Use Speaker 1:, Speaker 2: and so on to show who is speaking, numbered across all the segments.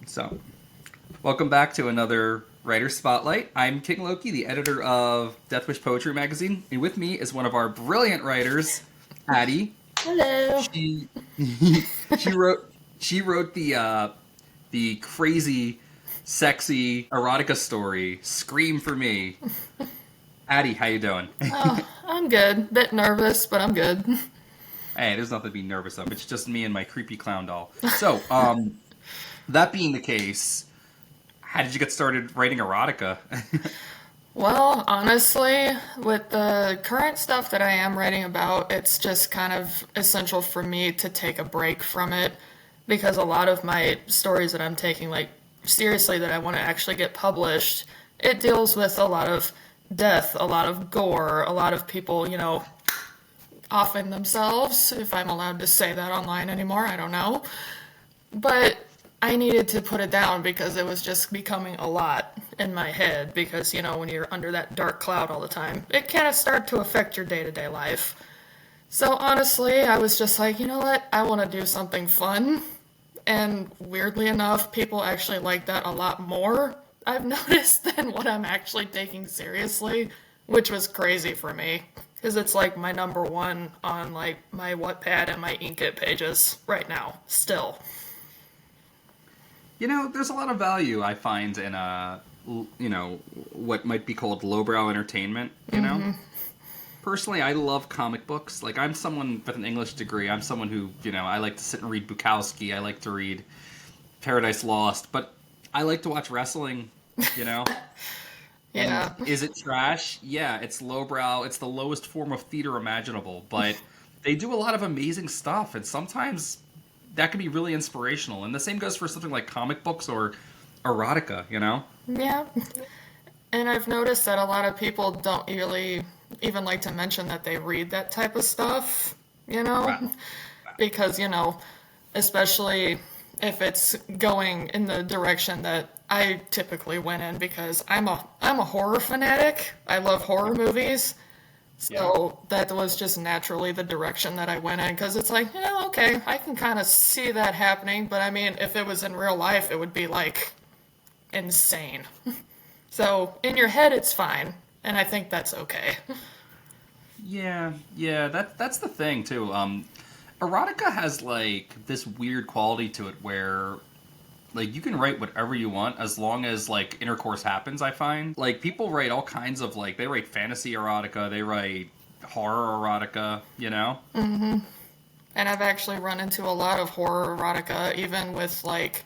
Speaker 1: So, welcome back to another Writer Spotlight. I'm King Loki, the editor of Death Wish Poetry Magazine, and with me is one of our brilliant writers, Addy.
Speaker 2: Hello.
Speaker 1: She she wrote the crazy, sexy erotica story "Scream for Me." Addy, how you doing?
Speaker 2: Oh, I'm good. Bit nervous, but I'm good.
Speaker 1: Hey, there's nothing to be nervous of. It's just me and my creepy clown doll. So, that being the case, how did you get started writing erotica?
Speaker 2: Well, honestly, with the current stuff that I am writing about, it's just kind of essential for me to take a break from it because a lot of my stories that I'm taking like seriously that I want to actually get published, it deals with a lot of death, a lot of gore, a lot of people, offing themselves, if I'm allowed to say that online anymore, I don't know. But I needed to put it down because it was just becoming a lot in my head. Because, when you're under that dark cloud all the time, it kind of start to affect your day to day life. So honestly, I was just like, you know what? I want to do something fun. And weirdly enough, people actually like that a lot more, I've noticed, than what I'm actually taking seriously, which was crazy for me. Because it's like my number one on like my Wattpad and my Inkit pages right now, still.
Speaker 1: There's a lot of value I find in what might be called lowbrow entertainment. Personally, I love comic books. Like, I'm someone with an English degree. I'm someone who, I like to sit and read Bukowski. I like to read Paradise Lost, but I like to watch wrestling. You know. And
Speaker 2: Yeah.
Speaker 1: is it trash? Yeah, it's lowbrow. It's the lowest form of theater imaginable, but they do a lot of amazing stuff, and sometimes that can be really inspirational. And the same goes for something like comic books or erotica.
Speaker 2: Yeah. And I've noticed that a lot of people don't really even like to mention that they read that type of stuff, you know?
Speaker 1: Wow.
Speaker 2: Because, especially if it's going in the direction that I typically went in because I'm a horror fanatic. I love horror movies.
Speaker 1: Yeah.
Speaker 2: So that was just naturally the direction that I went in because it's like, okay, I can kind of see that happening, but I mean, if it was in real life, it would be like insane. So in your head, it's fine, and I think that's okay.
Speaker 1: Yeah. That's the thing too. Erotica has like this weird quality to it where like you can write whatever you want as long as like intercourse happens. I find like people write all kinds of like they write fantasy erotica, they write horror erotica.
Speaker 2: And I've actually run into a lot of horror erotica, even with like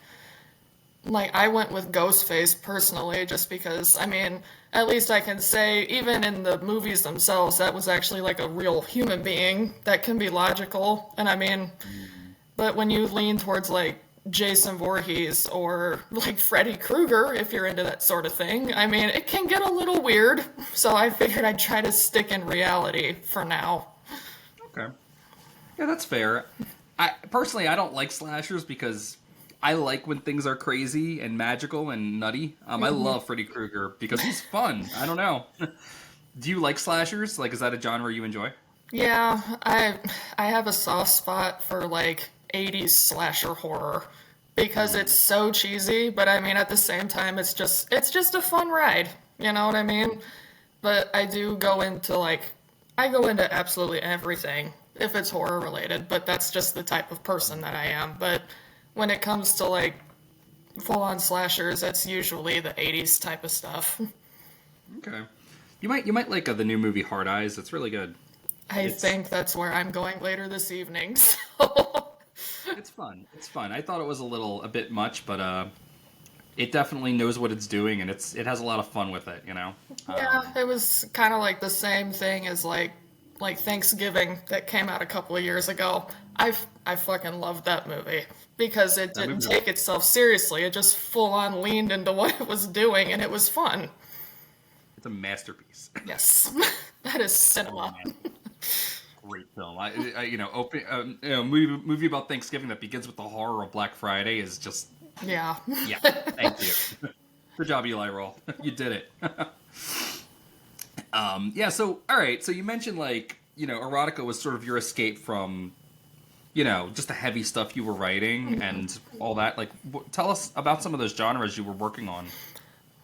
Speaker 2: I went with Ghostface personally, just because I mean, at least I can say, even in the movies themselves, that was actually like a real human being that can be logical. And I mean,
Speaker 1: Mm.
Speaker 2: but when you lean towards like Jason Voorhees or like Freddy Krueger, if you're into that sort of thing, I mean, it can get a little weird. So I figured I'd try to stick in reality for now.
Speaker 1: Okay. Yeah, that's fair. I personally I don't like slashers because I like when things are crazy and magical and nutty. I love Freddy Krueger because he's fun. I don't know. Do you like slashers? Like, is that a genre you enjoy?
Speaker 2: Yeah, I have a soft spot for like 80s slasher horror because it's
Speaker 1: Mm.
Speaker 2: so cheesy, but I mean at the same time it's just a fun ride. You know what I mean? But I do go into like I go into absolutely everything if it's horror related, but that's just the type of person that I am. But when it comes to like full on slashers, it's usually the 80s type of stuff.
Speaker 1: Okay. You might like the new movie Hard Eyes. It's really good.
Speaker 2: I
Speaker 1: It's
Speaker 2: think that's where I'm going later this evening. So
Speaker 1: it's fun. It's fun. I thought it was a bit much, but it definitely knows what it's doing, and it has a lot of fun with it.
Speaker 2: yeah,
Speaker 1: Um,
Speaker 2: it was kind of like the same thing as like Thanksgiving that came out a couple of years ago. I fucking loved that movie because it
Speaker 1: that
Speaker 2: didn't
Speaker 1: movie.
Speaker 2: take itself seriously. It just full on leaned into what it was doing and it was fun.
Speaker 1: It's a masterpiece.
Speaker 2: Yes. That is
Speaker 1: Oh
Speaker 2: cinema.
Speaker 1: man, great film. Open movie about Thanksgiving that begins with the horror of Black Friday is just
Speaker 2: Yeah.
Speaker 1: yeah. Thank you. Good job, Eli Roll. You did it. Yeah. So all right. So you mentioned like erotica was sort of your escape from just the heavy stuff you were writing and all that. Like, tell us about some of those genres you were working on.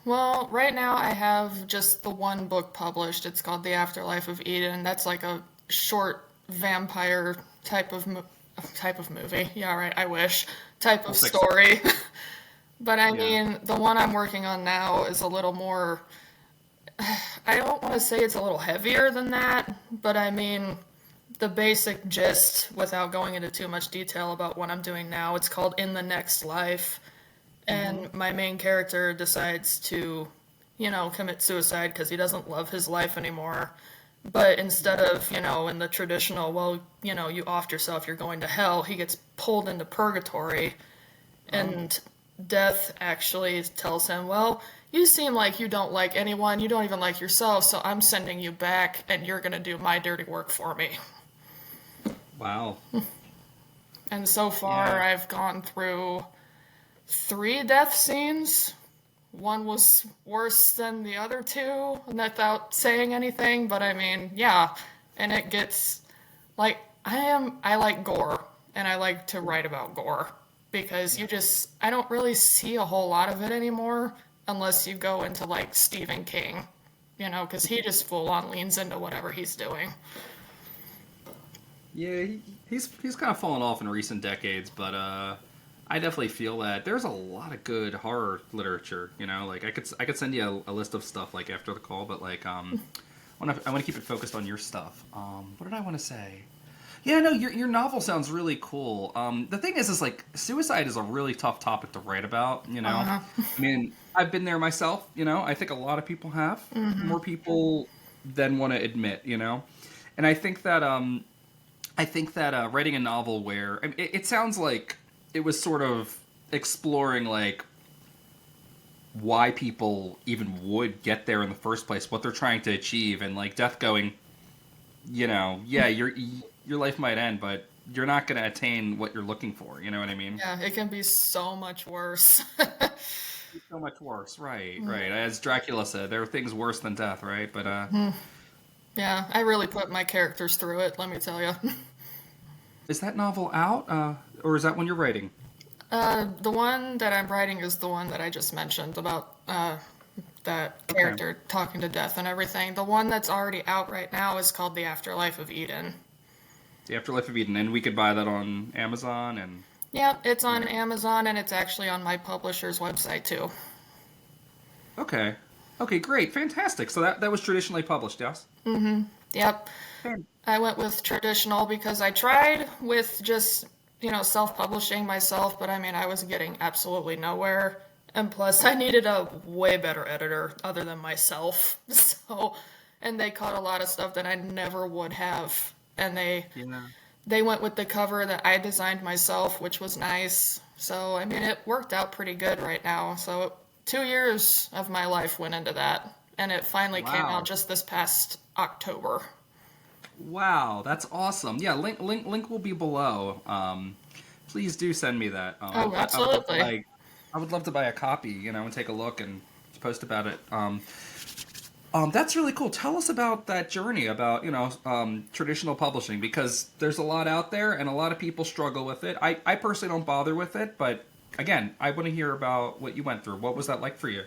Speaker 2: Well, right now I have just the one book published. It's called The Afterlife of Eden. That's like a short vampire type of movie. Yeah, right. I wish type
Speaker 1: We'll
Speaker 2: of
Speaker 1: fix it.
Speaker 2: story. But I
Speaker 1: Yeah.
Speaker 2: mean, the one I'm working on now is a little more. I don't want to say it's a little heavier than that, but I mean, the basic gist, without going into too much detail about what I'm doing now, it's called In the Next Life.
Speaker 1: Hmm.
Speaker 2: And my main character decides to, commit suicide because he doesn't love his life anymore. But instead of, in the traditional, well, you offed yourself, you're going to hell, he gets pulled into purgatory.
Speaker 1: Oh.
Speaker 2: And Death actually tells him, well, you seem like you don't like anyone, you don't even like yourself, so I'm sending you back and you're going to do my dirty work for me.
Speaker 1: Wow.
Speaker 2: And so far,
Speaker 1: Yeah.
Speaker 2: I've gone through 3 death scenes. One was worse than the other two, without saying anything, but I mean, yeah. And it gets like I like gore, and I like to write about gore because
Speaker 1: Yeah.
Speaker 2: I don't really see a whole lot of it anymore unless you go into like Stephen King, because he just full on leans into whatever he's doing.
Speaker 1: Yeah, he's kind of fallen off in recent decades, but I definitely feel that there's a lot of good horror literature. Like I could send you a list of stuff like after the call, but like I want to keep it focused on your stuff. What did I want to say? Yeah, no, your novel sounds really cool. The thing is like suicide is a really tough topic to write about.
Speaker 2: Uh,
Speaker 1: I mean, I've been there myself. I think a lot of people have,
Speaker 2: mm-hmm.
Speaker 1: more people than want to admit. And I think that writing a novel where I mean, it sounds like it was sort of exploring like why people even would get there in the first place, what they're trying to achieve, and like death going, yeah, your life might end, but you're not going to attain what you're looking for. You know what I mean?
Speaker 2: Yeah, it can be so much worse.
Speaker 1: It's so much worse, right? Right. As Dracula said, there are things worse than death, right? But
Speaker 2: Yeah, I really put my characters through it, let me tell you.
Speaker 1: is that novel out, or is that when you're writing?
Speaker 2: The one that I'm writing is the one that I just mentioned about that
Speaker 1: Okay.
Speaker 2: character talking to death and everything. The one that's already out right now is called The Afterlife of Eden.
Speaker 1: The Afterlife of Eden, and we could buy that on Amazon, and
Speaker 2: Yeah, it's
Speaker 1: you
Speaker 2: on
Speaker 1: know.
Speaker 2: Amazon and it's actually on my publisher's website too.
Speaker 1: Okay. Okay, great, fantastic. So that was traditionally published, yes.
Speaker 2: Yep.
Speaker 1: Fan-
Speaker 2: I went with traditional because I tried with just, self-publishing myself, but I mean, I was getting absolutely nowhere. And plus, I needed a way better editor other than myself. So, and they caught a lot of stuff that I never would have. And
Speaker 1: Yeah.
Speaker 2: they went with the cover that I designed myself, which was nice. So, I mean, it worked out pretty good right now. So, 2 years of my life went into that. And it finally came out
Speaker 1: Wow.
Speaker 2: just this past October.
Speaker 1: Wow, that's awesome. Yeah, link will be below. Please do send me that.
Speaker 2: Oh,
Speaker 1: I would love to
Speaker 2: absolutely.
Speaker 1: buy. I would love to buy a copy. And take a look and post about it. That's really cool. Tell us about that journey about traditional publishing, because there's a lot out there and a lot of people struggle with it. I personally don't bother with it, but again, I want to hear about what you went through. What was that like for you?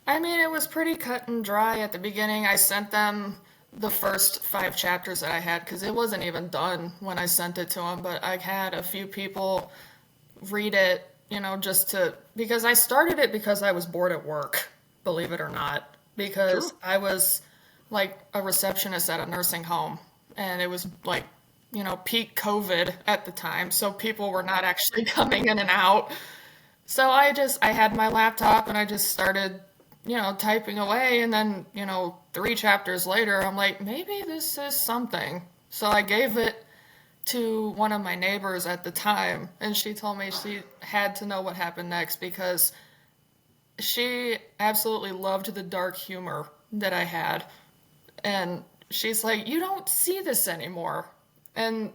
Speaker 2: I mean, it was pretty cut and dry at the beginning. I sent them the first 5 chapters that I had because it wasn't even done when I sent it to them. But I had a few people read it, just because I started it because I was bored at work, believe it or not,
Speaker 1: Sure.
Speaker 2: because I was like a receptionist at a nursing home and it was like, peak COVID at the time. So people were not actually coming in and out. So I had my laptop and I just started, typing away. And then, 3 chapters later, I'm like, maybe this is something. So I gave it to one of my neighbors at the time, and she told me she had to know what happened next because she absolutely loved the dark humor that I had. And she's like, you don't see this anymore. And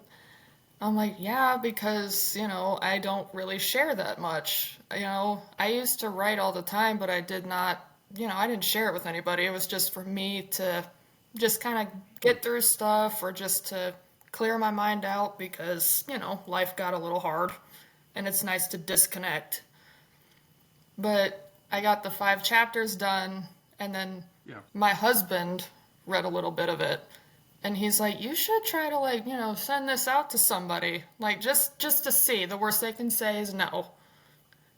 Speaker 2: I'm like, yeah, because, I don't really share that much. I used to write all the time, but I did not, I didn't share it with anybody. It was just for me to just kind of get through stuff or just to clear my mind out because, life got a little hard and it's nice to disconnect. But I got the 5 chapters done, and then
Speaker 1: Yeah.
Speaker 2: my husband read a little bit of it. And he's like, you should try to, like, send this out to somebody. Like, just to see. The worst they can say is no.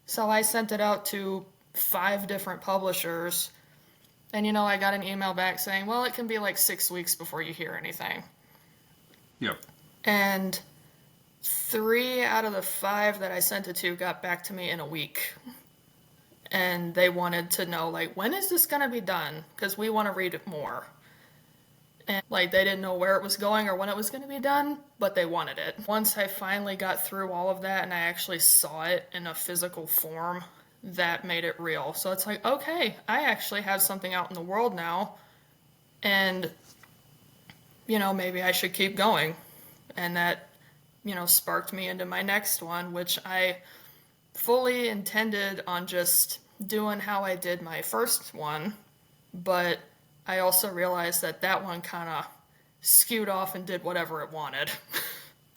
Speaker 2: So I sent it out to 5 different publishers. And, I got an email back saying, well, it can be like 6 weeks before you hear anything.
Speaker 1: Yep.
Speaker 2: And 3 out of the 5 that I sent it to got back to me in a week. And they wanted to know, like, when is this going to be done? Because we want to read it more. And, like, they didn't know where it was going or when it was going to be done, but they wanted it. Once I finally got through all of that and I actually saw it in a physical form, that made it real. So it's like, okay, I actually have something out in the world now, and, maybe I should keep going. And that, sparked me into my next one, which I fully intended on just doing how I did my first one, but I also realized that one kind of skewed off and did whatever it wanted.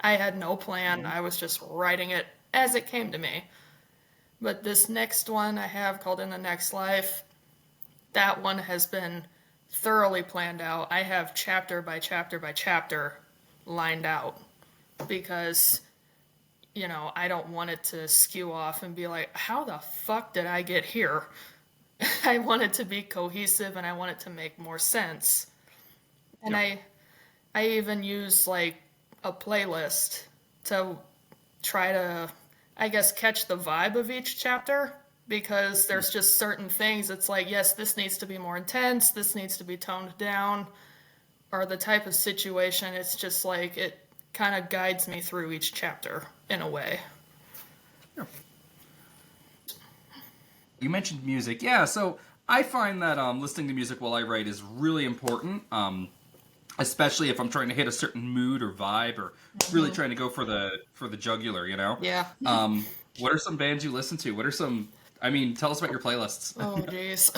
Speaker 2: I had no plan. I was just writing it as it came to me. But this next one I have, called In the Next Life, that one has been thoroughly planned out. I have chapter by chapter by chapter lined out because, I don't want it to skew off and be like, how the fuck did I get here? I want it to be cohesive and I want it to make more sense. And
Speaker 1: Yep.
Speaker 2: I even use like a playlist to try to, I guess, catch the vibe of each chapter, because there's just certain things. It's like, yes, this needs to be more intense, this needs to be toned down, or the type of situation. It's just like it kind of guides me through each chapter in a way.
Speaker 1: Yep. You mentioned music. Yeah, so I find that listening to music while I write is really important, especially if I'm trying to hit a certain mood or vibe, or really trying to go for the jugular,
Speaker 2: Yeah.
Speaker 1: What are some bands you listen to? What are some... I mean, tell us about your playlists.
Speaker 2: Oh, jeez.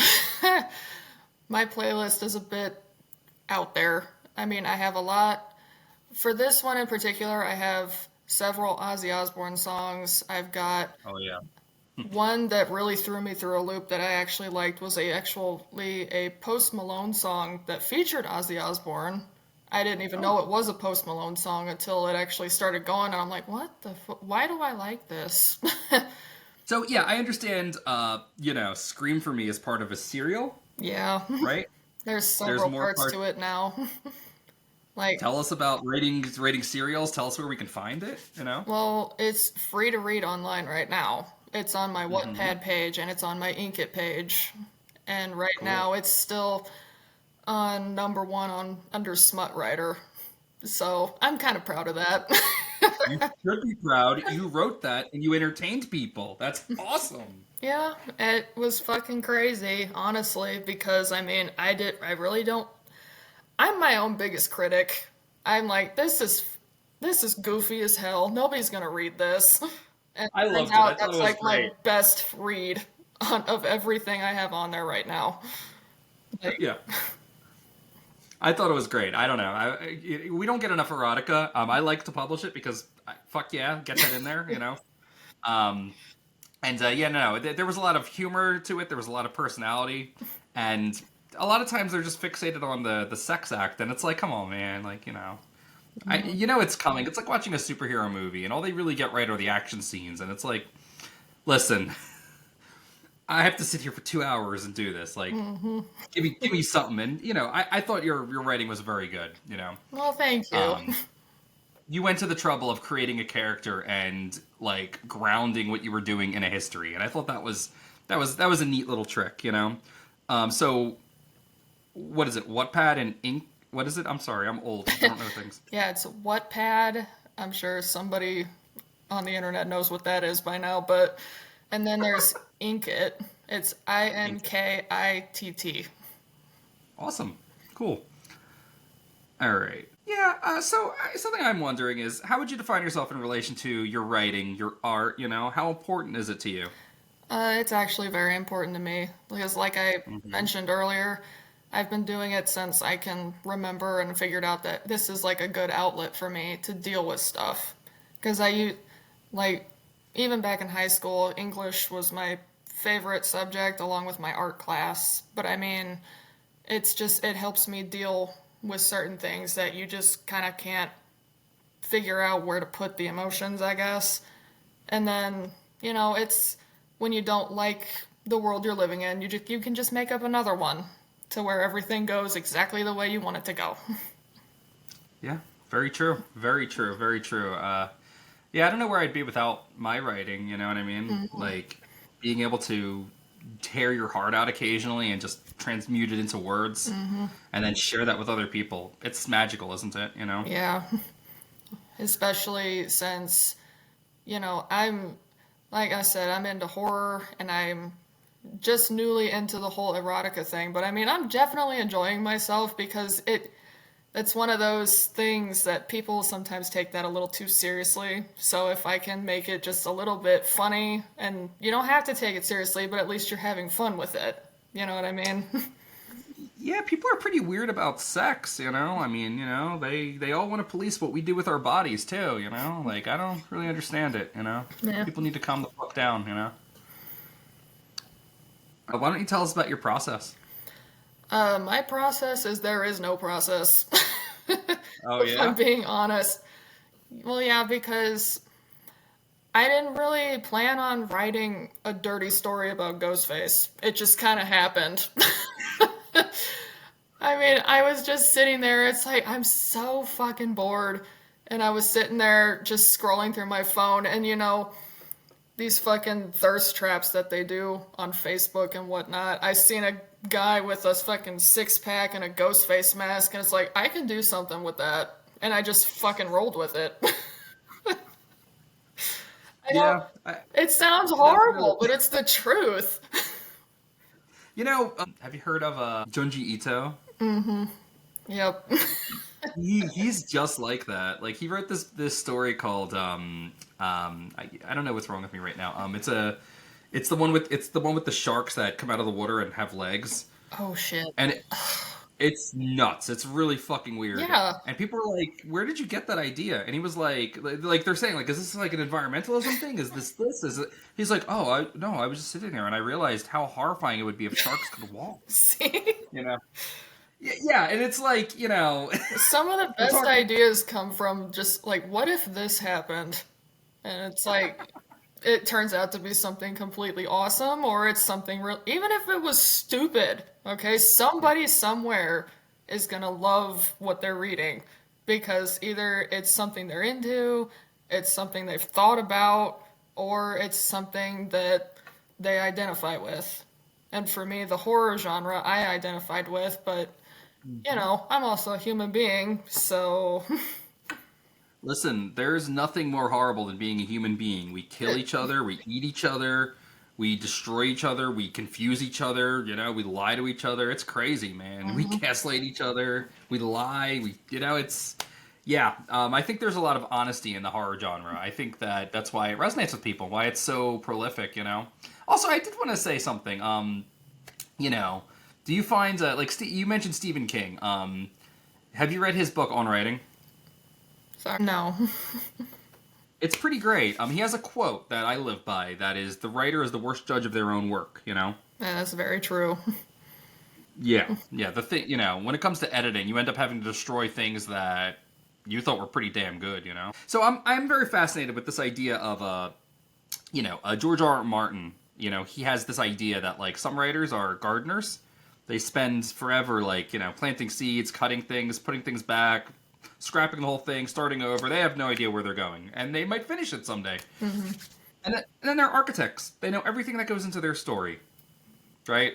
Speaker 2: My playlist is a bit out there. I mean, I have a lot. For this one in particular, I have several Ozzy Osbourne songs. I've got
Speaker 1: Oh, yeah.
Speaker 2: one that really threw me through a loop that I actually liked was actually a Post Malone song that featured Ozzy Osbourne. I didn't even know it was a Post Malone song until it actually started going, and I'm like, what the why do I like this?
Speaker 1: So, yeah, I understand, Scream for Me is part of a serial,
Speaker 2: Yeah,
Speaker 1: right?
Speaker 2: there's
Speaker 1: There's
Speaker 2: several
Speaker 1: more
Speaker 2: parts to it now. Like,
Speaker 1: Tell us about rating serials. Tell us where we can find it.
Speaker 2: well, it's free to read online right now. It's on my
Speaker 1: Mm-hmm.
Speaker 2: Wattpad page and it's on my Inkit page. And right
Speaker 1: Cool.
Speaker 2: now it's still on #1 on under Smut Writer. So I'm kind of proud of that.
Speaker 1: You should be proud. You wrote that and you entertained people. That's awesome.
Speaker 2: Yeah, it was fucking crazy, honestly, because I really don't. I'm my own biggest critic. I'm like, this is goofy as hell. Nobody's gonna read this. And
Speaker 1: I
Speaker 2: it turns
Speaker 1: loved it. I
Speaker 2: out
Speaker 1: thought it
Speaker 2: that's
Speaker 1: was
Speaker 2: like my
Speaker 1: great.
Speaker 2: best read of everything I have on there right now. Like,
Speaker 1: Yeah. I thought it was great. I don't know. We don't get enough erotica. I like to publish it because, fuck yeah, get that in there. Um, and yeah, no, there was a lot of humor to it. There was a lot of personality, and a lot of times they're just fixated on the sex act, and it's like, come on, man, like it's coming. It's like watching a superhero movie, and all they really get right are the action scenes, and it's like, listen, I have to sit here for 2 hours and do this. Like, give me something. And I thought your writing was very good.
Speaker 2: well, thank you.
Speaker 1: Um, you went to the trouble of creating a character and like grounding what you were doing in a history, and I thought that was a neat little trick. So what is it? Wattpad and Ink. What is it? I'm sorry, I'm old. I don't know things.
Speaker 2: Yeah, it's Wattpad. I'm sure somebody on the internet knows what that is by now, but and then there's Inkit. It's
Speaker 1: Ink.
Speaker 2: Inkitt.
Speaker 1: Awesome. Cool. All right. Yeah. So something I'm wondering is, how would you define yourself in relation to your writing, your art? How important is it to you?
Speaker 2: It's actually very important to me because, like I
Speaker 1: Hmm.
Speaker 2: mentioned earlier, I've been doing it since I can remember and figured out that this is like a good outlet for me to deal with stuff. Because like, even back in high school, English was my favorite subject along with my art class. But I mean, it helps me deal with certain things that you just kind of can't figure out where to put the emotions, I guess. And then, it's when you don't like the world you're living in, you can just make up another one to where everything goes exactly the way you want it to go.
Speaker 1: Yeah, very true. Very true. Very true. Yeah, I don't know where I'd be without my writing, you know what I mean? Like being able to tear your heart out occasionally and just transmute it into words and then share that with other people. It's magical, isn't it, you know?
Speaker 2: Yeah, especially since, I'm like I said, I'm into horror and I'm just newly into the whole erotica thing, but I mean, I'm definitely enjoying myself because it's one of those things that people sometimes take that a little too seriously. So if I can make it just a little bit funny, and you don't have to take it seriously, but at least you're having fun with it. You know what I mean?
Speaker 1: Yeah, people are pretty weird about sex, you know? I mean, they all want to police what we do with our bodies too, you know? Like I don't really understand it, you know?
Speaker 2: Yeah.
Speaker 1: People need to calm the fuck down, you know? Why don't you tell us about your process?
Speaker 2: My process is there is no process.
Speaker 1: Oh
Speaker 2: If I'm
Speaker 1: yeah?
Speaker 2: being honest. Well, yeah, because I didn't really plan on writing a dirty story about Ghostface. It just kind of happened. I mean, I was just sitting there. It's like, I'm so fucking bored. And I was sitting there just scrolling through my phone. And, these fucking thirst traps that they do on Facebook and whatnot. I seen a guy with a fucking six pack and a ghost face mask. And it's like, I can do something with that. And I just fucking rolled with it. I know
Speaker 1: Yeah,
Speaker 2: it sounds
Speaker 1: that's really.
Speaker 2: horrible, but it's the truth.
Speaker 1: Have you heard of Junji Ito?
Speaker 2: Yep.
Speaker 1: He's just like that. Like he wrote this story called I don't know what's wrong with me right now. It's the one with the sharks that come out of the water and have legs,
Speaker 2: Oh shit.
Speaker 1: and it's nuts. It's really fucking weird.
Speaker 2: Yeah.
Speaker 1: And people are like, "Where did you get that idea?" And he was like they're saying, like, "Is this like an environmentalism thing? Is this? Is it?" He's like, "Oh, no, I was just sitting there and I realized how horrifying it would be if sharks could walk."
Speaker 2: See?
Speaker 1: You know? Yeah, and it's like
Speaker 2: Some of the
Speaker 1: we're
Speaker 2: best
Speaker 1: talking.
Speaker 2: ideas come from just like, what if this happened? And it's like, it turns out to be something completely awesome, or it's something real. Even if it was stupid, okay? Somebody somewhere is gonna love what they're reading because either it's something they're into, it's something they've thought about, or it's something that they identify with. And for me, the horror genre I identified with, but I'm also a human being, so
Speaker 1: Listen, there's nothing more horrible than being a human being. We kill each other, we eat each other, we destroy each other, we confuse each other, we lie to each other. It's crazy, man. We gaslight each other, we lie, it's. Yeah, I think there's a lot of honesty in the horror genre. I think that's why it resonates with people, why it's so prolific. Also, I did want to say something. You know, do you find, you mentioned Stephen King. Have you read his book on writing?
Speaker 2: sorry. No.
Speaker 1: It's pretty great. He has a quote that I live by that is, the writer is the worst judge of their own work.
Speaker 2: Yeah, that's very true.
Speaker 1: Yeah. The thing, when it comes to editing, you end up having to destroy things that you thought were pretty damn good. So I'm very fascinated with this idea of George R. R. Martin. He has this idea that like some writers are gardeners. They spend forever planting seeds, cutting things, putting things back, scrapping the whole thing, starting over. They have no idea where they're going, and they might finish it someday. And then they're architects. They know everything that goes into their story, right?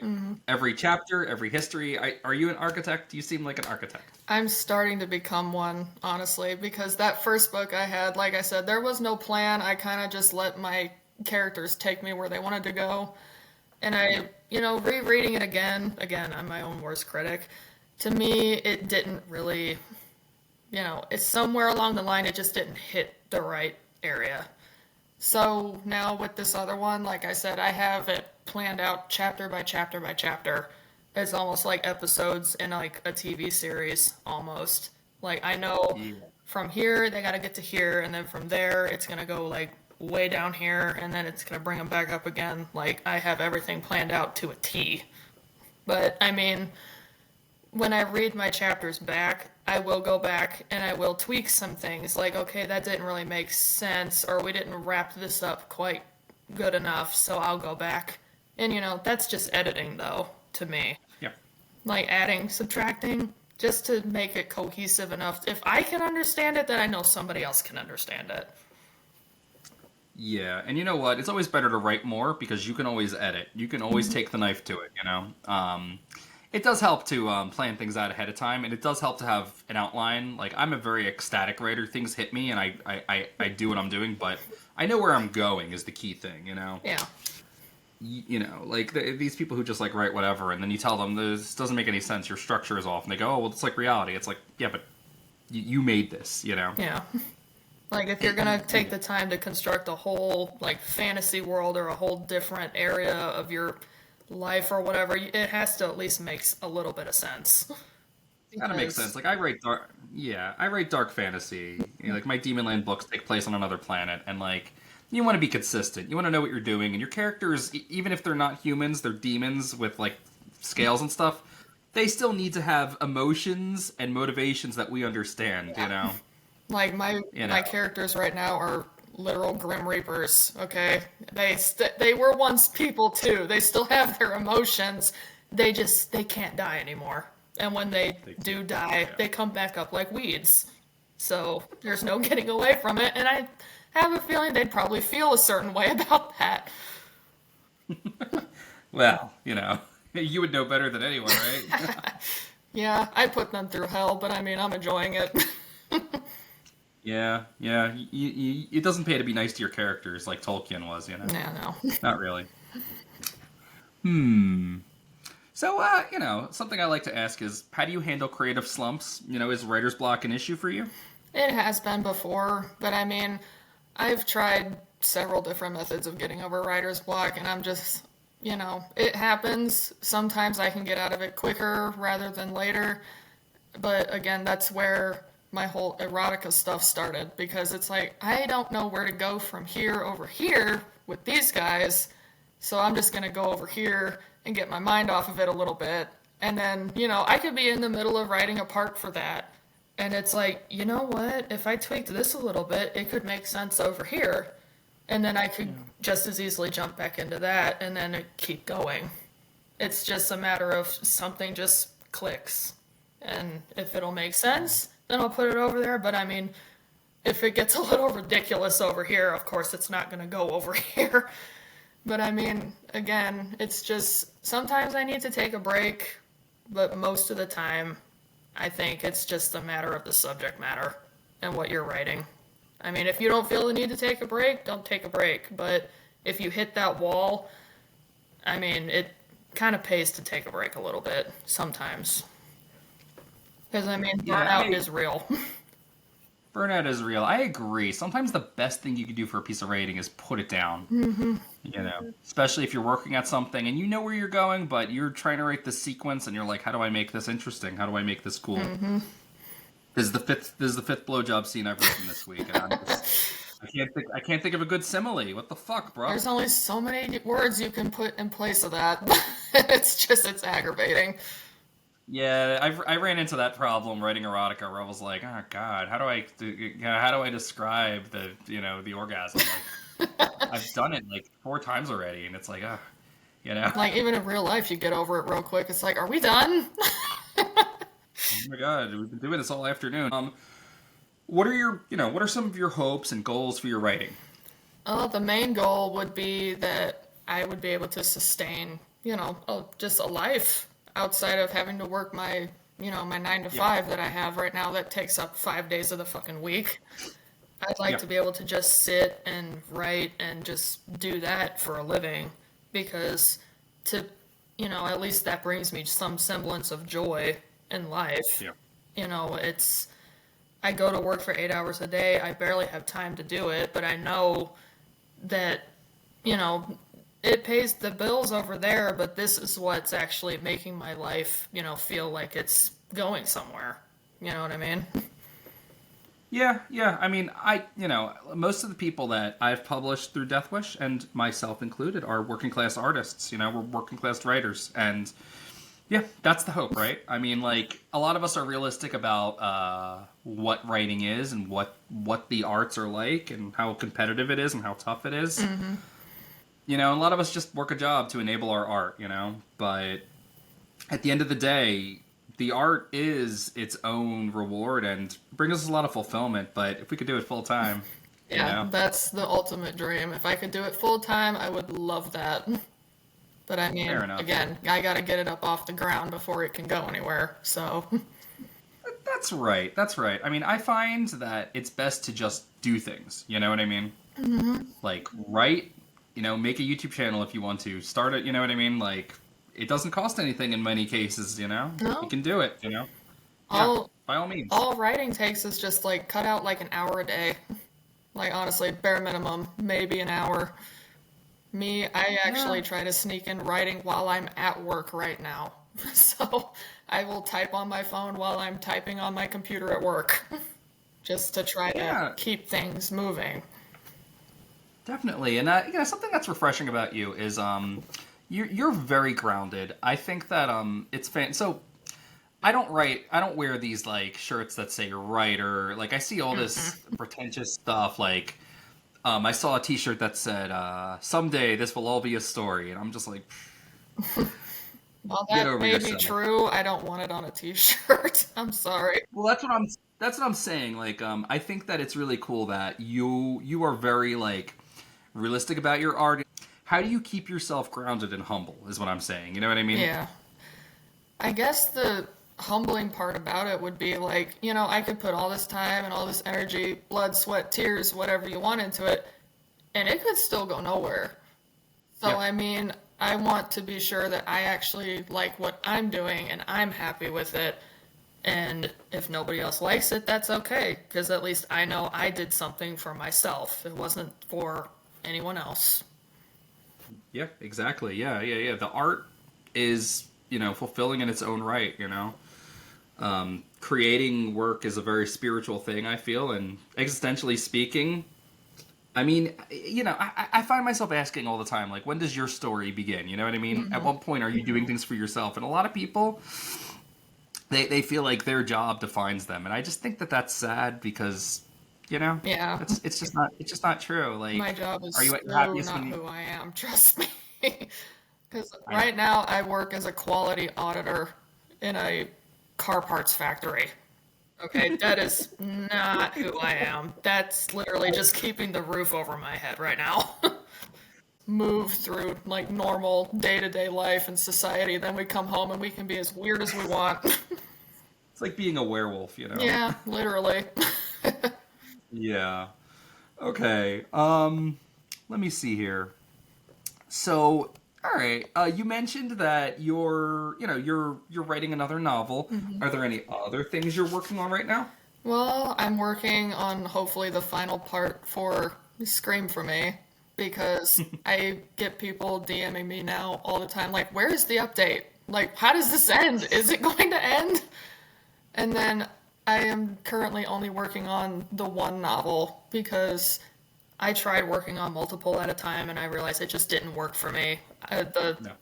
Speaker 1: Every chapter, every history. Are you an architect? You seem like an architect.
Speaker 2: I'm starting to become one, honestly, because that first book I had, like I said, there was no plan. I kind of just let my characters take me where they wanted to go. And rereading it again, I'm my own worst critic. To me, it didn't really, it's somewhere along the line, it just didn't hit the right area. So now with this other one, like I said, I have it planned out chapter by chapter by chapter. It's almost like episodes in like a TV series almost. Like I know
Speaker 1: Yeah.
Speaker 2: from here they got to get to here, and then from there it's gonna go like way down here, and then it's gonna bring them back up again. Like I have everything planned out to a T. But I mean, when I read my chapters back, I will go back and I will tweak some things. Like, okay, that didn't really make sense, or we didn't wrap this up quite good enough, so I'll go back. And that's just editing though, to me.
Speaker 1: Yeah.
Speaker 2: Like adding, subtracting, just to make it cohesive enough. If I can understand it, then I know somebody else can understand it.
Speaker 1: Yeah, and you know what? It's always better to write more because you can always edit. You can always take the knife to it, you know? It does help to plan things out ahead of time, and it does help to have an outline. Like, I'm a very ecstatic writer. Things hit me, and I do what I'm doing, but I know where I'm going is the key thing, you know?
Speaker 2: Yeah.
Speaker 1: You know, like, these people who just, like, write whatever, and then you tell them, this doesn't make any sense, your structure is off, and they go, oh, well, it's like reality. It's like, yeah, but you made this, you know?
Speaker 2: Yeah. Like if you're gonna take the time to construct a whole like fantasy world or a whole different area of your life or whatever, it has to at least make a little bit of sense.
Speaker 1: Kind of makes
Speaker 2: Because
Speaker 1: sense. Like I write dark, yeah, I write dark fantasy. You know, like my Demon Land books take place on another planet, and like you want to be consistent. You want to know what you're doing, and your characters, even if they're not humans, they're demons with like scales and stuff. They still need to have emotions and motivations that we understand. You know,
Speaker 2: like my
Speaker 1: you know.
Speaker 2: my characters right now are literal grim reapers. Okay, they were once people too. They still have their emotions. They can't die anymore. And when they do die,
Speaker 1: Yeah.
Speaker 2: they come back up like weeds. So there's no getting away from it. And I have a feeling they'd probably feel a certain way about that.
Speaker 1: Well, you know, you would know better than anyone, right?
Speaker 2: Yeah, I put them through hell, but I mean, I'm enjoying it.
Speaker 1: Yeah, yeah. It doesn't pay to be nice to your characters like Tolkien was. You know,
Speaker 2: Yeah, no.
Speaker 1: not really. So, you know, something I like to ask is, how do you handle creative slumps? You know, is writer's block an issue for you?
Speaker 2: It has been before, but I mean, I've tried several different methods of getting over writer's block, and I'm just, it happens. Sometimes I can get out of it quicker rather than later, but again, that's where my whole erotica stuff started, because it's like, I don't know where to go from here over here with these guys, so I'm just going to go over here and get my mind off of it a little bit. And then, I could be in the middle of writing a part for that. And it's like, you know what? If I tweaked this a little bit, it could make sense over here. And then I could just as easily jump back into that and then keep going. It's just a matter of something just clicks. And if it'll make sense, then I'll put it over there. But I mean, if it gets a little ridiculous over here, of course it's not going to go over here. But I mean, again, it's just sometimes I need to take a break, but most of the time, I think it's just a matter of the subject matter and what you're writing. I mean, if you don't feel the need to take a break, don't take a break. But if you hit that wall, I mean, it kind of pays to take a break a little bit sometimes. Because, I mean,
Speaker 1: Yeah,
Speaker 2: burnout is real.
Speaker 1: burnout is real. I agree. Sometimes the best thing you can do for a piece of writing is put it down. Mm-hmm. You know, especially if you're working at something and you know where you're going, but you're trying to write the sequence and you're like, how do I make this interesting? How do I make this cool? Mm-hmm. This is the fifth blowjob scene I've written this week, and I can't think of a good simile. What the fuck, bro?
Speaker 2: There's only so many words you can put in place of that. It's aggravating.
Speaker 1: Yeah, I ran into that problem writing erotica where I was like, oh god, how do I describe the orgasm? Like, I've done it like 4 times already, and it's like,
Speaker 2: Like, even in real life, you get over it real quick. It's like, are we done?
Speaker 1: oh my god, we've been doing this all afternoon. What are some of your hopes and goals for your writing?
Speaker 2: The main goal would be that I would be able to sustain, just a life outside of having to work my 9 to 5 that I have right now that takes up 5 days of the fucking week. I'd like to be able to just sit and write and just do that for a living, because at least that brings me some semblance of joy in life.
Speaker 1: Yeah.
Speaker 2: I go to work for 8 hours a day. I barely have time to do it, but I know that, you know, it pays the bills over there, but this is what's actually making my life, feel like it's going somewhere. You know what I mean?
Speaker 1: Yeah, yeah. I mean, most of the people that I've published through Death Wish, and myself included, are working class artists. We're working class writers, and yeah, that's the hope, right? I mean, like, a lot of us are realistic about what writing is and what the arts are like and how competitive it is and how tough it is.
Speaker 2: Mm-hmm.
Speaker 1: A lot of us just work a job to enable our art, but at the end of the day, the art is its own reward and brings us a lot of fulfillment. But if we could do it full time,
Speaker 2: Yeah, that's the ultimate dream. If I could do it full time, I would love that. But I
Speaker 1: fair
Speaker 2: mean,
Speaker 1: enough.
Speaker 2: again, I gotta get it up off the ground before it can go anywhere. So,
Speaker 1: That's right. That's right. I mean, I find that it's best to just do things. You know what I mean?
Speaker 2: mm-hmm.
Speaker 1: Like, write, make a YouTube channel if you want to. Start it, you know what I mean? Like, it doesn't cost anything in many cases, You
Speaker 2: No,
Speaker 1: can do it, Yeah,
Speaker 2: all
Speaker 1: by all means.
Speaker 2: all writing takes is just like cut out like an hour a day. Like honestly, bare minimum, maybe an hour. Me, I
Speaker 1: Yeah.
Speaker 2: actually try to sneak in writing while I'm at work right now. So I will type on my phone while I'm typing on my computer at work, just to try to
Speaker 1: Yeah,
Speaker 2: keep things moving.
Speaker 1: definitely. And something that's refreshing about you is you're very grounded. I think that it's so I don't wear these like shirts that say writer. Like I see all this
Speaker 2: Mm-mm.
Speaker 1: pretentious stuff like I saw a T-shirt that said, "Someday this will all be a story," and I'm just like,
Speaker 2: While
Speaker 1: "Get
Speaker 2: that
Speaker 1: over
Speaker 2: may be
Speaker 1: yourself."
Speaker 2: true, I don't want it on a t-shirt. I'm sorry.
Speaker 1: Well, that's what I'm saying. Like, I think that it's really cool that you are very like realistic about your art. How do you keep yourself grounded and humble? Is what I'm saying. You know what I mean?
Speaker 2: Yeah. I guess the humbling part about it would be like, I could put all this time and all this energy, blood, sweat, tears, whatever you want into it, and it could still go nowhere. So,
Speaker 1: Yeah.
Speaker 2: I mean, I want to be sure that I actually like what I'm doing and I'm happy with it. And if nobody else likes it, that's okay, because at least I know I did something for myself. It wasn't for anyone else.
Speaker 1: Yeah. Exactly. Yeah. Yeah. Yeah. The art is fulfilling in its own right. Creating work is a very spiritual thing. I feel, and existentially speaking, I mean, I find myself asking all the time, like, when does your story begin? You know what I mean? At
Speaker 2: Hmm.
Speaker 1: what point are you doing things for yourself? And a lot of people, they feel like their job defines them, and I just think that that's sad because,
Speaker 2: Yeah,
Speaker 1: it's just not true.
Speaker 2: my
Speaker 1: Like,
Speaker 2: job is
Speaker 1: are you at your
Speaker 2: so
Speaker 1: happiest
Speaker 2: not
Speaker 1: when you?
Speaker 2: who I am, trust me. Because
Speaker 1: I know.
Speaker 2: right now I work as a quality auditor in a car parts factory. Okay, that is not who I am. That's literally just keeping the roof over my head right now. Move through like normal day-to-day life and society, then we come home and we can be as weird as we want.
Speaker 1: It's like being a werewolf.
Speaker 2: Yeah, literally.
Speaker 1: Yeah. Okay. Let me see here. So, all right. You mentioned that you're writing another novel.
Speaker 2: Mhm.
Speaker 1: Are there any other things you're working on right now?
Speaker 2: Well, I'm working on hopefully the final part for Scream for Me because I get people DMing me now all the time, like, where is the update? Like, how does this end? Is it going to end? And then I am currently only working on the one novel because I tried working on multiple at a time and I realized it just didn't work for me.
Speaker 1: No.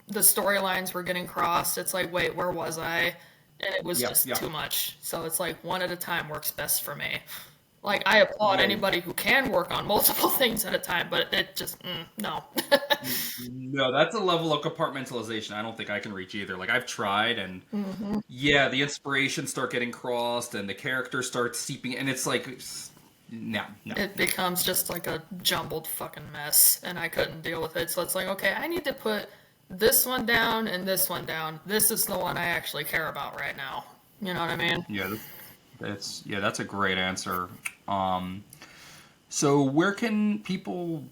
Speaker 2: The storylines were getting crossed. It's like, wait, where was I? And it was
Speaker 1: Yep.
Speaker 2: just
Speaker 1: Yep.
Speaker 2: too much. So it's like one at a time works best for me. Like I applaud
Speaker 1: Yeah.
Speaker 2: anybody who can work on multiple things at a time, but it just no.
Speaker 1: No, that's a level of compartmentalization I don't think I can reach either. Like I've tried, and
Speaker 2: Hmm.
Speaker 1: yeah, the inspirations start getting crossed, and the characters start seeping, and it's like, no, no.
Speaker 2: It becomes just like a jumbled fucking mess, and I couldn't deal with it. So it's like, okay, I need to put this one down and this one down. This is the one I actually care about right now. You know what I mean?
Speaker 1: Yeah, that's a great answer. Um, so where can people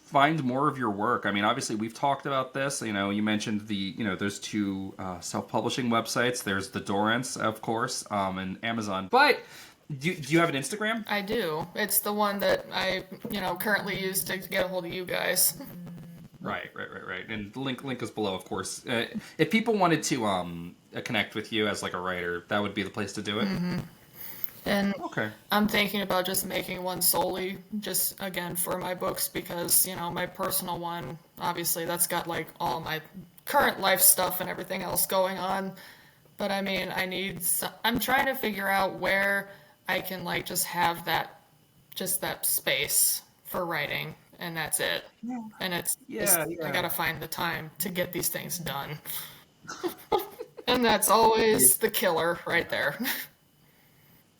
Speaker 1: find more of your work? I mean, obviously we've talked about this. You mentioned there's two self-publishing websites. There's the Dorrance, of course, and Amazon. But do you have an Instagram?
Speaker 2: I do. It's the one that I, currently use to get a hold of you guys.
Speaker 1: Right. And the link is below, of course. If people wanted to connect with you as like a writer, that would be the place to do it.
Speaker 2: And
Speaker 1: Okay.
Speaker 2: I'm thinking about just making one solely, just again for my books, because, my personal one, obviously, that's got like all my current life stuff and everything else going on. But I mean, I'm trying to figure out where I can like just have just that space for writing, and that's it. And it's
Speaker 1: Yeah,
Speaker 2: just, I
Speaker 1: yeah.
Speaker 2: gotta find the time to get these things done. And that's
Speaker 1: Yeah.
Speaker 2: always the killer right there.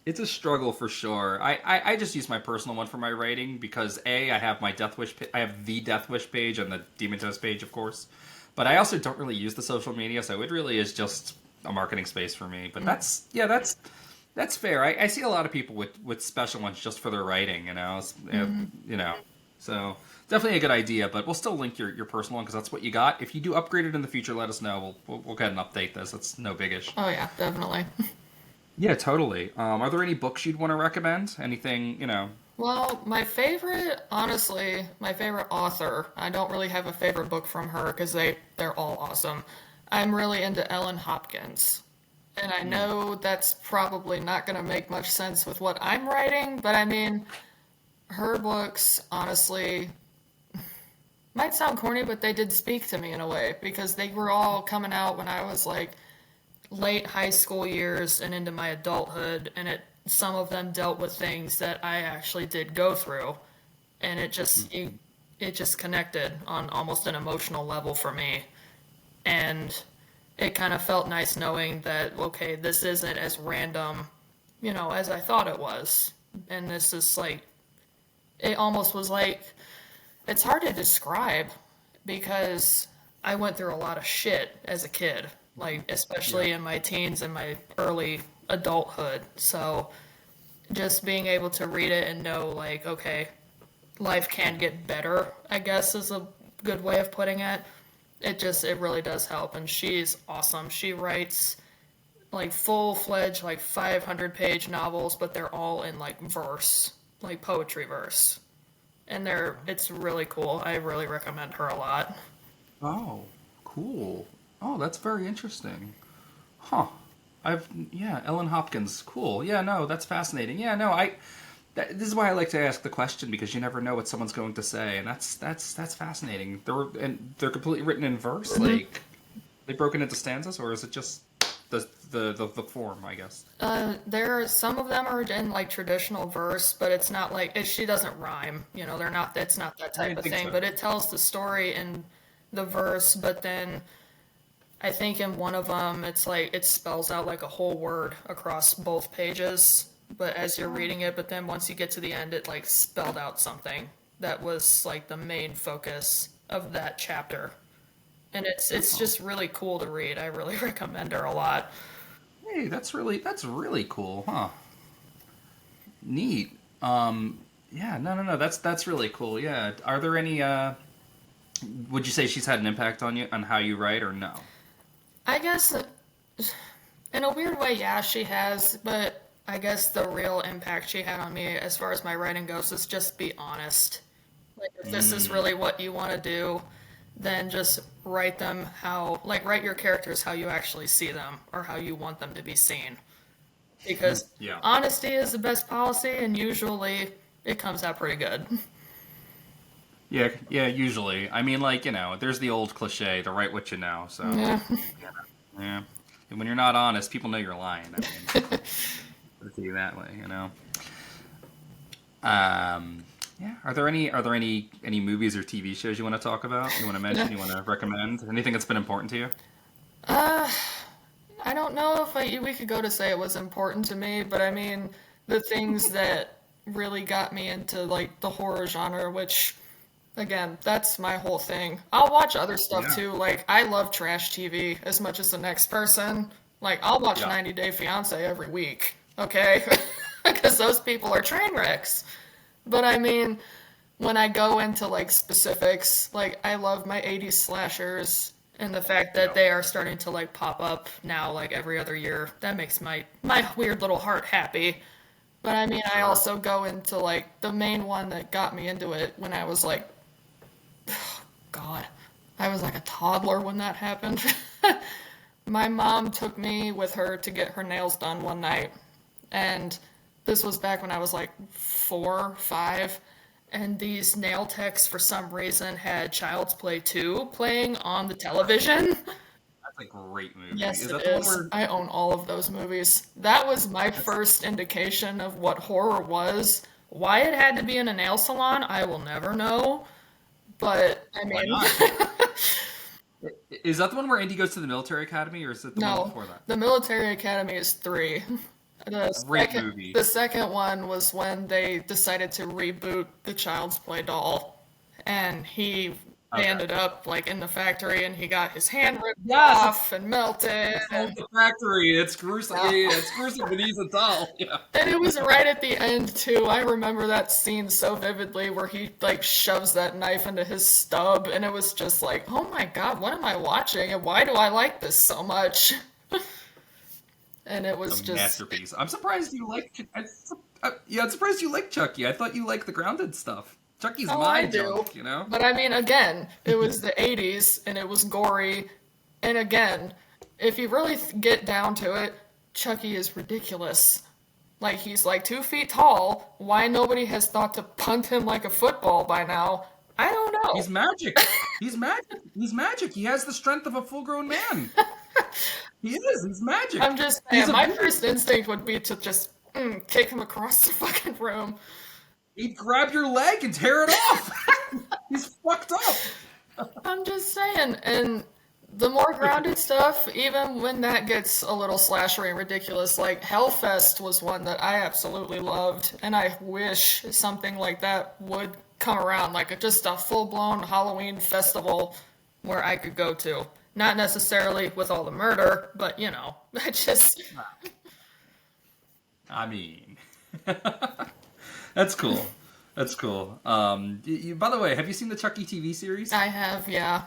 Speaker 1: It's a struggle for sure. I just use my personal one for my writing because I have my Death Wish, I have the Death Wish page and the Demon Toast page, of course. But I also don't really use the social media, so it really is just a marketing space for me. But that's fair. I see a lot of people with special ones just for their writing, you know. So definitely a good idea. But we'll still link your personal one because that's what you got. If you do upgrade it in the future, let us know. We'll go ahead and update this. That's no biggish.
Speaker 2: Oh yeah, definitely.
Speaker 1: Yeah, totally. Are there any books you'd want to recommend? Anything,
Speaker 2: Well, honestly, my favorite author, I don't really have a favorite book from her because they're all awesome. I'm really into Ellen Hopkins. And I know that's probably not going to make much sense with what I'm writing, but I mean, her books, honestly, might sound corny, but they did speak to me in a way because they were all coming out when I was like late high school years and into my adulthood, and some of them dealt with things that I actually did go through, and it just connected on almost an emotional level for me, and it kind of felt nice knowing that okay, this isn't as random, as I thought it was, and this is like it almost was like it's hard to describe because I went through a lot of shit as a kid, like
Speaker 1: Yeah.
Speaker 2: especially in my teens and my early adulthood. So just being able to read it and know like okay, life can get better, I guess is a good way of putting it. It really does help, and she's awesome. She writes like full-fledged like 500-page novels, but they're all in like verse, like poetry verse. And it's really cool. I really recommend her a lot.
Speaker 1: Oh, cool. Oh, that's very interesting. Huh. Yeah, Ellen Hopkins. Cool. Yeah, no, that's fascinating. Yeah, no, this is why I like to ask the question because you never know what someone's going to say, and that's fascinating. They're completely written in verse, like they broken into stanzas, or is it just the form? I guess.
Speaker 2: Some of them are in like traditional verse, but it's not like she doesn't rhyme. They're not. It's not that
Speaker 1: I
Speaker 2: type
Speaker 1: didn't
Speaker 2: of
Speaker 1: think
Speaker 2: thing.
Speaker 1: so.
Speaker 2: But it tells the story in the verse. But then I think in one of them, it's like it spells out like a whole word across both pages. But as you're reading it, but then once you get to the end, it like spelled out something that was like the main focus of that chapter. And it's
Speaker 1: Oh,
Speaker 2: just really cool to read. I really recommend her a lot.
Speaker 1: hey, that's really cool, huh? Neat. Yeah, no, that's really cool. Yeah. Are there any? Would you say she's had an impact on you on how you write, or no?
Speaker 2: I guess in a weird way, yeah, she has, but I guess the real impact she had on me as far as my writing goes is just be honest. Like, if this is
Speaker 1: Mm,
Speaker 2: really what you want to do, then just write your characters how you actually see them or how you want them to be seen. Because
Speaker 1: yeah.
Speaker 2: honesty is the best policy, and usually it comes out pretty good.
Speaker 1: Yeah, usually. I mean, like, there's the old cliche, to write what you know, so,
Speaker 2: Yeah.
Speaker 1: yeah. And when you're not honest, people know you're lying. I mean, put it to you that way. Yeah. Are there any movies or TV shows you want to talk about? You want to mention? You want to recommend? Anything that's been important to you?
Speaker 2: Uh, I don't know if we could go to say it was important to me, but I mean, the things that really got me into like the horror genre, which again, that's my whole thing. I'll watch other stuff
Speaker 1: Yeah.
Speaker 2: too. Like I love trash TV as much as the next person. Like I'll watch
Speaker 1: Yeah.
Speaker 2: 90 Day Fiance every week, okay? Because those people are train wrecks. But I mean, when I go into like specifics, like I love my 80s slashers and the fact that
Speaker 1: Yeah.
Speaker 2: they are starting to like pop up now like every other year. That makes my weird little heart happy. But I mean, I
Speaker 1: Sure.
Speaker 2: also go into like the main one that got me into it when I was like God, I was like a toddler when that happened. My mom took me with her to get her nails done one night, and this was back when I was like 4, 5, and these nail techs for some reason had Child's Play 2 playing on the television.
Speaker 1: That's a great movie.
Speaker 2: Yes,
Speaker 1: Is
Speaker 2: it
Speaker 1: that the one
Speaker 2: is.
Speaker 1: where?
Speaker 2: I own all of those movies. That was my
Speaker 1: That's,
Speaker 2: first indication of what horror was. Why it had to be in a nail salon, I will never know. But, I
Speaker 1: why
Speaker 2: mean,
Speaker 1: not? Is that the one where Andy goes to the military academy, or is it the one
Speaker 2: no.
Speaker 1: before that?
Speaker 2: The Military Academy is 3. The
Speaker 1: Great
Speaker 2: second,
Speaker 1: movie.
Speaker 2: the second one was when they decided to reboot the Child's Play doll, and they
Speaker 1: Okay.
Speaker 2: ended up like in the factory, and he got his hand ripped
Speaker 1: Yes,
Speaker 2: off and melted,
Speaker 1: it's like the factory. It's gruesome. Yeah,
Speaker 2: yeah.
Speaker 1: yeah, it's gruesome, but he's a doll. Yeah.
Speaker 2: And it was right at the end too. I remember that scene so vividly where he like shoves that knife into his stub, and it was just like, oh my God, what am I watching, and why do I like this so much? And it
Speaker 1: A
Speaker 2: was just,
Speaker 1: masterpiece. I'm surprised you like. Yeah, I'm surprised you like Chucky. I thought you liked the grounded stuff. Chucky's
Speaker 2: oh, I
Speaker 1: my
Speaker 2: do.
Speaker 1: junk, you know.
Speaker 2: But I mean, again, it was the 80s and it was gory. And again, if you really get down to it, Chucky is ridiculous. Like, he's like 2 feet tall. Why nobody has thought to punt him like a football by now, I don't know.
Speaker 1: He's magic. He's magic. He's magic. He has the strength of a full-grown man. He is. He's magic.
Speaker 2: I'm just
Speaker 1: He's
Speaker 2: saying,
Speaker 1: a
Speaker 2: my
Speaker 1: beast.
Speaker 2: first instinct would be to just kick him across the fucking room.
Speaker 1: He'd grab your leg and tear it off. He's fucked up.
Speaker 2: I'm just saying, and the more grounded stuff, even when that gets a little slashery and ridiculous, like Hellfest was one that I absolutely loved, and I wish something like that would come around, like just a full-blown Halloween festival where I could go to. Not necessarily with all the murder, but you know, I just
Speaker 1: I mean, that's cool. That's cool. By the way, have you seen the Chucky TV series?
Speaker 2: I have, yeah.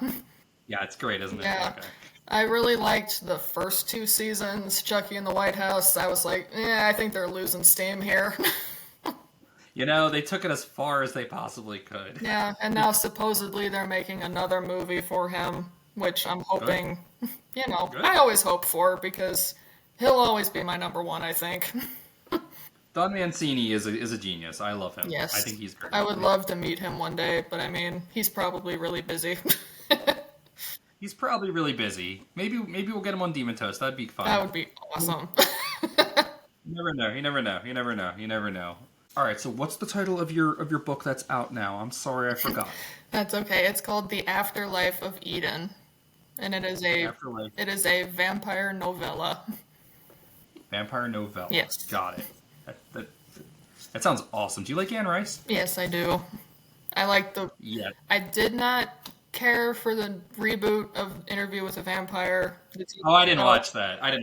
Speaker 1: Yeah, it's great, isn't it?
Speaker 2: Yeah.
Speaker 1: Okay.
Speaker 2: I really liked the first 2 seasons, Chucky in the White House. I was like, I think they're losing steam here.
Speaker 1: You know, they took it as far as they possibly could.
Speaker 2: Yeah, and now supposedly they're making another movie for him, which I'm hoping,
Speaker 1: Good.
Speaker 2: I always hope for because he'll always be my number one, I think.
Speaker 1: Don Mancini is a genius. I love him.
Speaker 2: Yes.
Speaker 1: I think he's great.
Speaker 2: I would love to meet him one day, but I mean, he's probably really busy.
Speaker 1: He's probably really busy. Maybe we'll get him on Demon Toast. That'd be fun.
Speaker 2: That would be awesome.
Speaker 1: You never know. You never know. You never know. You never know. All right. So, what's the title of your book that's out now? I'm sorry, I forgot.
Speaker 2: That's okay. It's called The Afterlife of Eden, and
Speaker 1: Afterlife
Speaker 2: it is a vampire novella.
Speaker 1: Vampire Novella.
Speaker 2: Yes.
Speaker 1: Got it. That sounds awesome. Do you like Anne Rice?
Speaker 2: Yes, I do. I like the.
Speaker 1: Yeah.
Speaker 2: I did not care for the reboot of Interview with a Vampire.
Speaker 1: Oh, I didn't watch that. I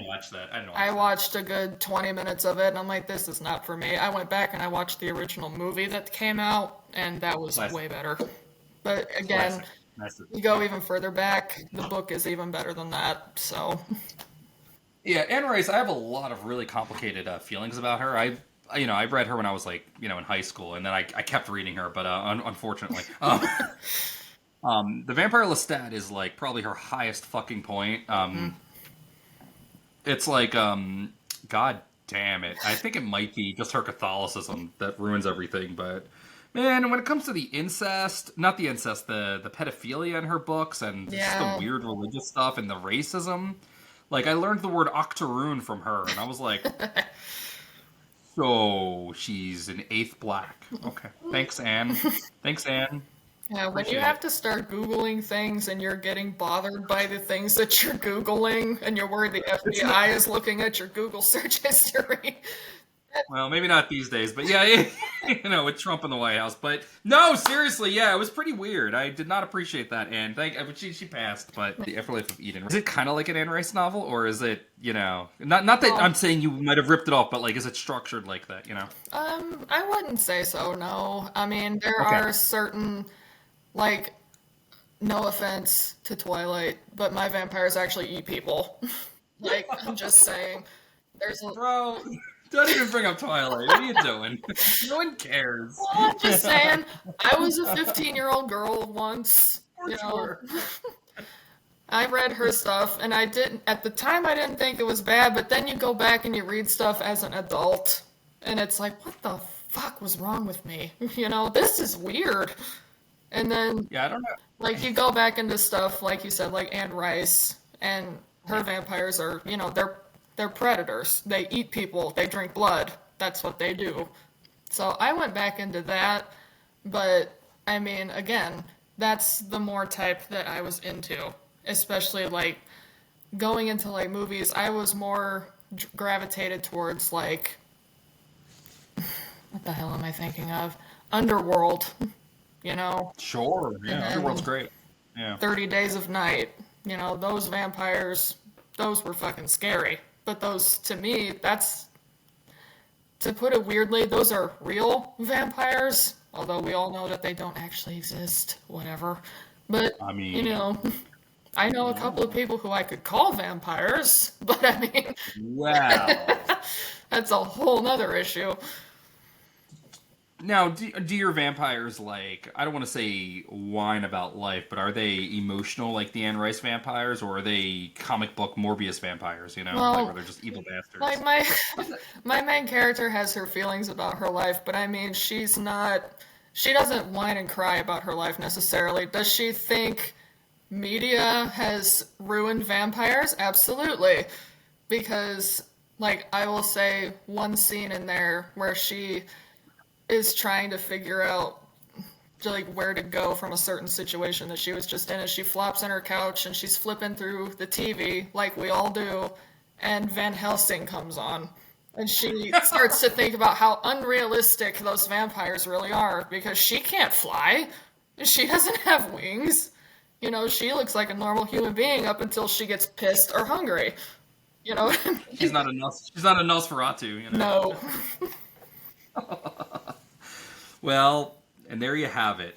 Speaker 2: I watched a good 20 minutes of it, and I'm like, this is not for me. I went back and I watched the original movie that came out, and that was
Speaker 1: Classic.
Speaker 2: way better. But again,
Speaker 1: Classic.
Speaker 2: you go even further back, the book is even better than that. So,
Speaker 1: Yeah, Anne Rice. I have a lot of really complicated feelings about her. I read her when I was like, in high school, and then I kept reading her, but unfortunately, the Vampire Lestat is like probably her highest fucking point. It's like, God damn it, I think it might be just her Catholicism that ruins everything. But man, when it comes to the incest, not the incest, the pedophilia in her books, and just
Speaker 2: yeah.
Speaker 1: the weird religious stuff and the racism. Like, I learned the word octoroon from her, and I was like, so she's an 8th black. Okay. Thanks, Anne. Thanks, Anne.
Speaker 2: Yeah, when
Speaker 1: Appreciate
Speaker 2: you have
Speaker 1: it.
Speaker 2: to start Googling things and you're getting bothered by the things that you're Googling and you're worried the
Speaker 1: It's
Speaker 2: FBI is looking at your Google search history.
Speaker 1: Well, maybe not these days, but yeah, with Trump in the White House. But no, seriously, yeah, it was pretty weird. I did not appreciate that, and she passed. But The Afterlife of Eden, is it kind of like an Anne Rice novel, or is it, not that I'm saying you might have ripped it off, but like, is it structured like that,
Speaker 2: I wouldn't say so, no. I mean, there
Speaker 1: Okay.
Speaker 2: are certain, like, no offense to Twilight, but my vampires actually eat people. Like, I'm just saying, there's a...
Speaker 1: Bro, don't even bring up Twilight. What are you doing? No one cares.
Speaker 2: Well, I'm just saying, I was a 15-year-old girl once,
Speaker 1: For
Speaker 2: You know,
Speaker 1: sure.
Speaker 2: I read her stuff, and I didn't, at the time, I didn't think it was bad, but then you go back and you read stuff as an adult, and it's like, what the fuck was wrong with me? You know, this is weird. And then,
Speaker 1: Yeah, I don't know.
Speaker 2: like, you go back into stuff, like you said, like Anne Rice, and her
Speaker 1: Yeah.
Speaker 2: vampires are, you know, they're predators. They eat people, they drink blood. That's what they do. So I went back into that, but I mean, again, that's the more type that I was into, especially like going into like movies. I was more gravitated towards like what the hell am I thinking of? Underworld, you know,
Speaker 1: Sure.
Speaker 2: and
Speaker 1: Yeah, Underworld's
Speaker 2: then
Speaker 1: great. Yeah.
Speaker 2: 30 Days of Night. You know, those vampires, those were fucking scary. But those, to me, that's, to put it weirdly, those are real vampires. Although we all know that they don't actually exist. Whatever. But,
Speaker 1: I
Speaker 2: you
Speaker 1: mean,
Speaker 2: know, I know a couple of people who I could call vampires. But I mean,
Speaker 1: well.
Speaker 2: that's a whole nother issue.
Speaker 1: Now, do your vampires like, I don't want to say whine about life, but are they emotional like the Anne Rice vampires, or are they comic book Morbius vampires, like where
Speaker 2: Well,
Speaker 1: they're just evil bastards?
Speaker 2: like my main character has her feelings about her life, but I mean, she doesn't whine and cry about her life necessarily. Does she think media has ruined vampires? Absolutely. Because, like, I will say one scene in there where she is trying to figure out like where to go from a certain situation that she was just in, and she flops on her couch and she's flipping through the TV like we all do, and Van Helsing comes on. And she starts to think about how unrealistic those vampires really are because she can't fly. She doesn't have wings. You know, she looks like a normal human being up until she gets pissed or hungry. You know?
Speaker 1: She's not a Nosferatu.
Speaker 2: No.
Speaker 1: Well, and there you have it.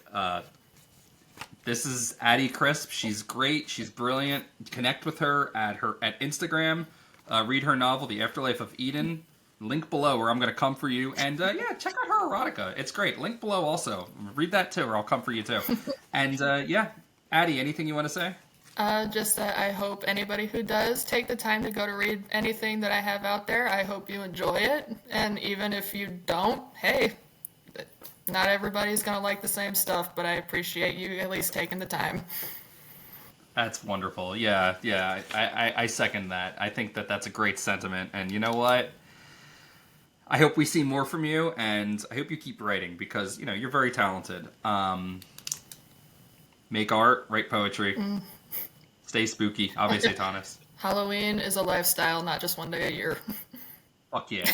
Speaker 1: This is Addie Crisp. She's great. She's brilliant. Connect with her at Instagram. Read her novel, The Afterlife of Eden. Link below, or I'm gonna come for you. And yeah, check out her erotica. It's great. Link below also. Read that too, or I'll come for you too. And yeah, Addie, anything you want to say?
Speaker 2: Just that I hope anybody who does take the time to go to read anything that I have out there, I hope you enjoy it. And even if you don't, hey, not everybody's going to like the same stuff, but I appreciate you at least taking the time.
Speaker 1: That's wonderful. Yeah, yeah. I second that. I think that that's a great sentiment. And you know what? I hope we see more from you, and I hope you keep writing because you're very talented. Make art, write poetry, stay spooky. Ave Satanis.
Speaker 2: Halloween is a lifestyle, not just one day a year.
Speaker 1: Fuck yeah.